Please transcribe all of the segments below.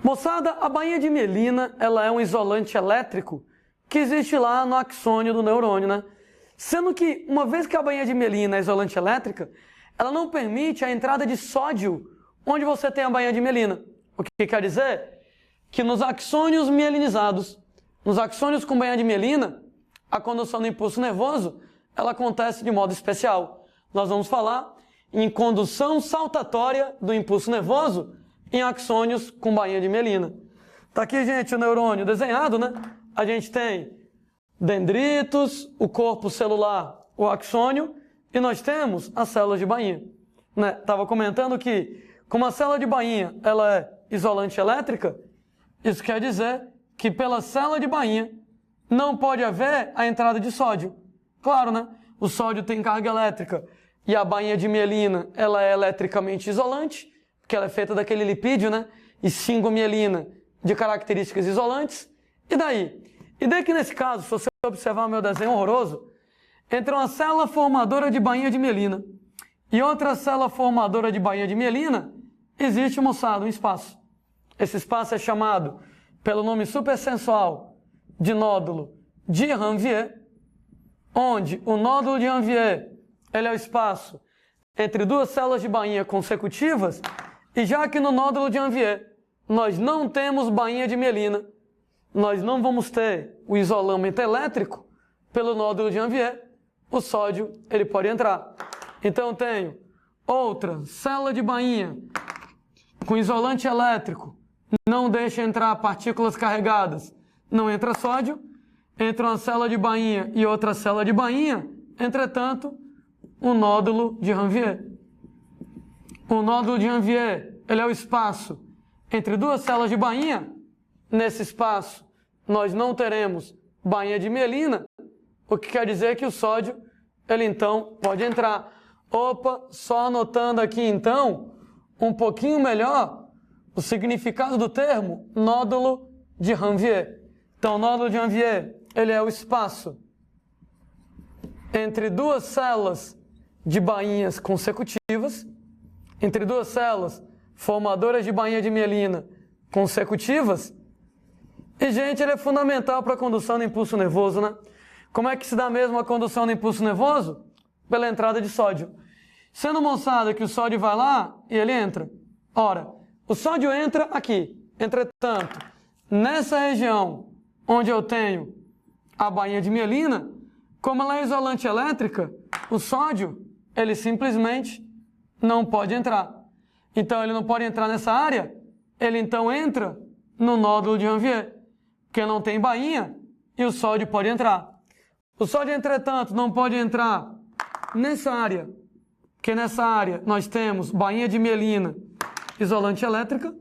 Moçada, a bainha de mielina, ela é um isolante elétrico que existe lá no axônio do neurônio, né? Sendo que, uma vez que a bainha de mielina é isolante elétrica, ela não permite a entrada de sódio onde você tem a bainha de mielina. O que quer dizer? Que nos axônios mielinizados, nos axônios com bainha de mielina, a condução do impulso nervoso, ela acontece de modo especial. Nós vamos falar em condução saltatória do impulso nervoso em axônios com bainha de mielina. Tá aqui, gente, o neurônio desenhado, né? A gente tem dendritos, o corpo celular, o axônio, e nós temos as células de bainha. Né? Tava comentando que, como a célula de bainha ela é isolante elétrica, isso quer dizer que pela célula de bainha não pode haver a entrada de sódio. Claro, né? O sódio tem carga elétrica e a bainha de mielina ela é eletricamente isolante, porque ela é feita daquele lipídio, né? Esfingomielina, de características isolantes. E daí? E daí que nesse caso, se você observar o meu desenho horroroso, entre uma célula formadora de bainha de mielina e outra célula formadora de bainha de mielina, existe, moçada, um espaço. Esse espaço é chamado, pelo nome supersensual, de nódulo de Ranvier, onde o nódulo de Ranvier ele é o espaço entre duas células de bainha consecutivas, e já que no nódulo de Ranvier nós não temos bainha de mielina, nós não vamos ter o isolamento elétrico pelo nódulo de Ranvier, o sódio ele pode entrar. Então eu tenho outra célula de bainha com isolante elétrico, não deixa entrar partículas carregadas, não entra sódio, entra uma célula de bainha e outra célula de bainha, entretanto, o nódulo de Ranvier. O nódulo de Ranvier, ele é o espaço entre duas células de bainha. Nesse espaço, nós não teremos bainha de mielina, o que quer dizer que o sódio, ele então pode entrar. Opa, só anotando aqui então, um pouquinho melhor, o significado do termo nódulo de Ranvier. Então, o nódulo de Ranvier, ele é o espaço entre duas células de bainhas consecutivas, entre duas células formadoras de bainha de mielina consecutivas. E, gente, ele é fundamental para a condução do impulso nervoso, né? Como é que se dá mesmo a condução do impulso nervoso? Pela entrada de sódio. Sendo, moçada, que o sódio vai lá e ele entra. Ora, o sódio entra aqui. Entretanto, nessa região onde eu tenho a bainha de mielina, como ela é isolante elétrica, o sódio, ele simplesmente não pode entrar. Então, ele não pode entrar nessa área, ele então entra no nódulo de Ranvier, porque não tem bainha e o sódio pode entrar. O sódio, entretanto, não pode entrar nessa área, porque nessa área nós temos bainha de mielina, isolante elétrica,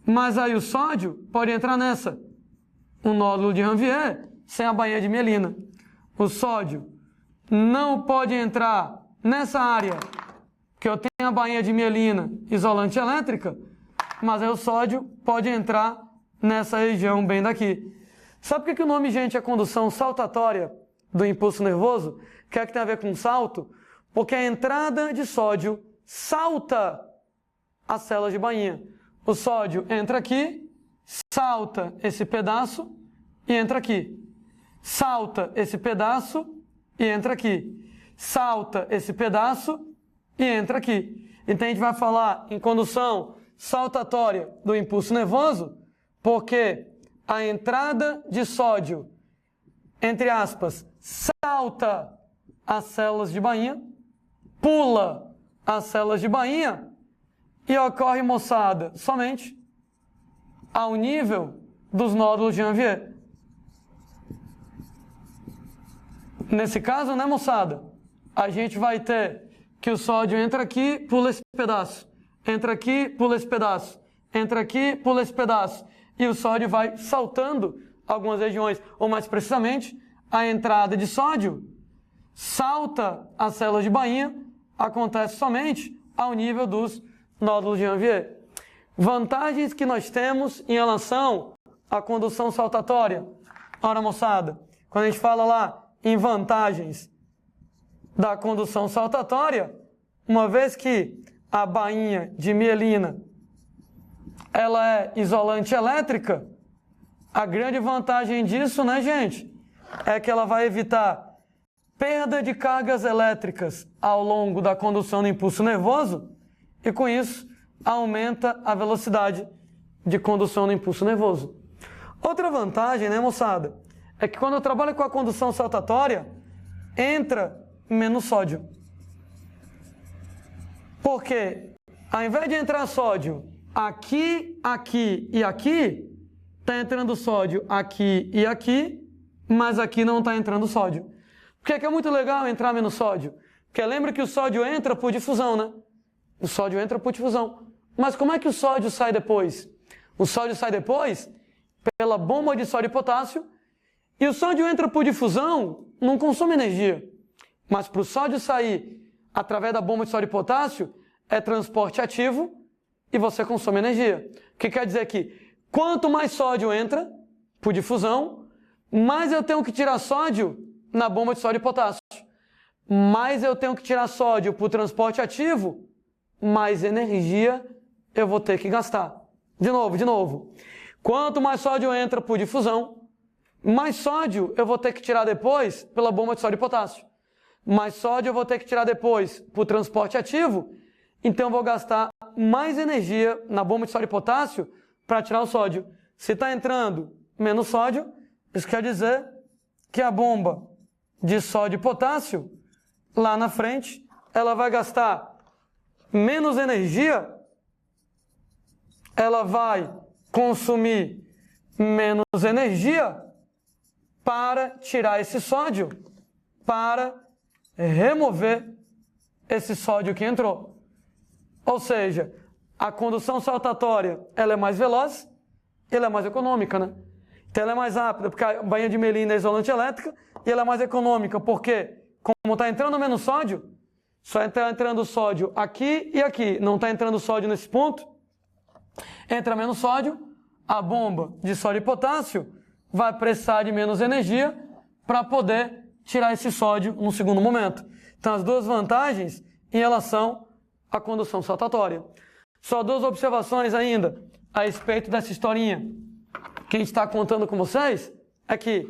mas aí o sódio pode entrar nessa, um nódulo de Ranvier sem a bainha de mielina. O sódio não pode entrar nessa área, que eu tenho a bainha de mielina isolante elétrica, mas aí o sódio pode entrar nessa região bem daqui. Sabe por que o nome, gente, é condução saltatória do impulso nervoso? O que é que tem a ver com salto? Porque a entrada de sódio salta as células de bainha. O sódio entra aqui, salta esse pedaço e entra aqui. Salta esse pedaço e entra aqui. Salta esse pedaço e entra aqui. Então a gente vai falar em condução saltatória do impulso nervoso, porque a entrada de sódio, entre aspas, salta as células de bainha, pula as células de bainha e ocorre, moçada, somente ao nível dos nódulos de Ranvier. Nesse caso, né, moçada, a gente vai ter que o sódio entra aqui, pula esse pedaço, entra aqui, pula esse pedaço, entra aqui, pula esse pedaço, e o sódio vai saltando algumas regiões, ou mais precisamente, a entrada de sódio salta as células de bainha, acontece somente ao nível dos nódulos de Ranvier. Vantagens que nós temos em relação à condução saltatória. Ora, moçada, quando a gente fala lá em vantagens da condução saltatória, uma vez que a bainha de mielina ela é isolante elétrica, a grande vantagem disso, né, gente, é que ela vai evitar perda de cargas elétricas ao longo da condução do impulso nervoso e, com isso, aumenta a velocidade de condução do impulso nervoso. Outra vantagem, né, moçada, é que quando eu trabalho com a condução saltatória, entra menos sódio. Porque, ao invés de entrar sódio aqui, aqui e aqui, está entrando sódio aqui e aqui, mas aqui não está entrando sódio. Por que é muito legal entrar menos sódio? Porque lembra que o sódio entra por difusão, né? O sódio entra por difusão. Mas como é que o sódio sai depois? O sódio sai depois pela bomba de sódio e potássio, e o sódio entra por difusão, não consome energia. Mas para o sódio sair através da bomba de sódio e potássio, é transporte ativo e você consome energia. O que quer dizer que quanto mais sódio entra por difusão, mais eu tenho que tirar sódio na bomba de sódio e potássio. Mais eu tenho que tirar sódio por transporte ativo, mais energia eu vou ter que gastar. De novo. Quanto mais sódio entra por difusão, mais sódio eu vou ter que tirar depois pela bomba de sódio e potássio. Mais sódio eu vou ter que tirar depois por transporte ativo, então eu vou gastar mais energia na bomba de sódio e potássio para tirar o sódio. Se está entrando menos sódio, isso quer dizer que a bomba de sódio e potássio, lá na frente, ela vai gastar menos energia, ela vai consumir menos energia para tirar esse sódio, para remover esse sódio que entrou. Ou seja, a condução saltatória, ela é mais veloz, ela é mais econômica, né? Então ela é mais rápida, porque a bainha de melina é isolante elétrica, e ela é mais econômica, porque como está entrando menos sódio, só está entrando sódio aqui e aqui, não está entrando sódio nesse ponto, entra menos sódio, a bomba de sódio e potássio vai precisar de menos energia para poder tirar esse sódio no segundo momento. Então, as duas vantagens em relação à condução saltatória. Só duas observações ainda a respeito dessa historinha que a gente está contando com vocês. É que,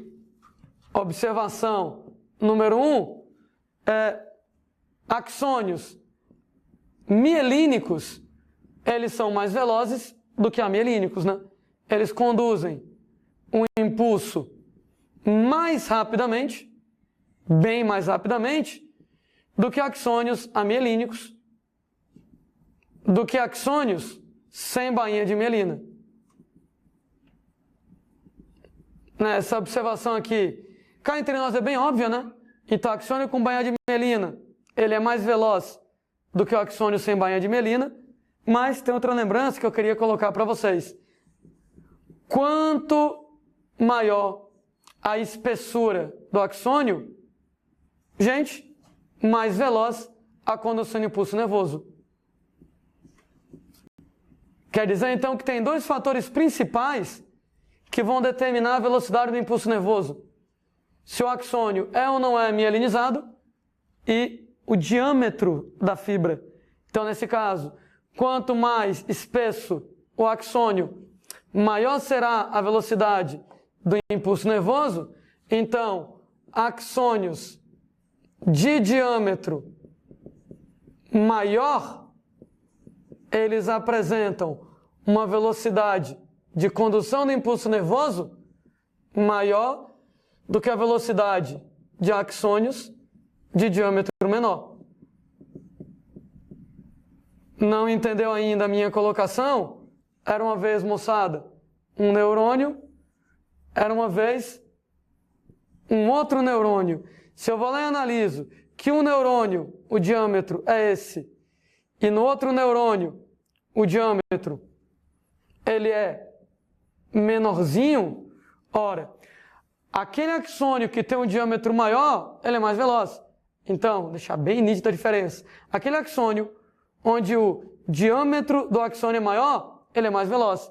observação número 1, axônios mielínicos, eles são mais velozes do que amielínicos, né? Eles conduzem um impulso mais rapidamente, bem mais rapidamente, do que axônios amielínicos, do que axônios sem bainha de mielina. Essa observação aqui, cá entre nós é bem óbvia, né? Então, o axônio com bainha de mielina, ele é mais veloz do que o axônio sem bainha de mielina, mas tem outra lembrança que eu queria colocar para vocês. Quanto maior a espessura do axônio, gente, mais veloz a condução de impulso nervoso. Quer dizer, então, que tem dois fatores principais que vão determinar a velocidade do impulso nervoso. Se o axônio é ou não é mielinizado e o diâmetro da fibra. Então, nesse caso, quanto mais espesso o axônio, maior será a velocidade do impulso nervoso. Então, axônios de diâmetro maior, eles apresentam uma velocidade de condução do impulso nervoso maior do que a velocidade de axônios de diâmetro menor. Não entendeu ainda a minha colocação? Era uma vez, moçada, um neurônio, era uma vez um outro neurônio. Se eu vou lá e analiso que um neurônio, o diâmetro é esse, e no outro neurônio, o diâmetro, ele é menorzinho, ora, aquele axônio que tem um diâmetro maior, ele é mais veloz. Então, deixar bem nítida a diferença. Aquele axônio onde o diâmetro do axônio é maior, ele é mais veloz.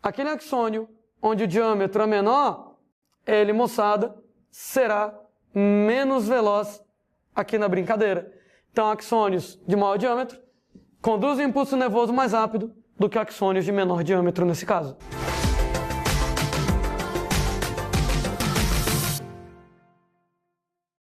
Aquele axônio onde o diâmetro é menor, ele, moçada, será menos veloz aqui na brincadeira. Então, axônios de maior diâmetro conduzem o impulso nervoso mais rápido do que axônios de menor diâmetro nesse caso.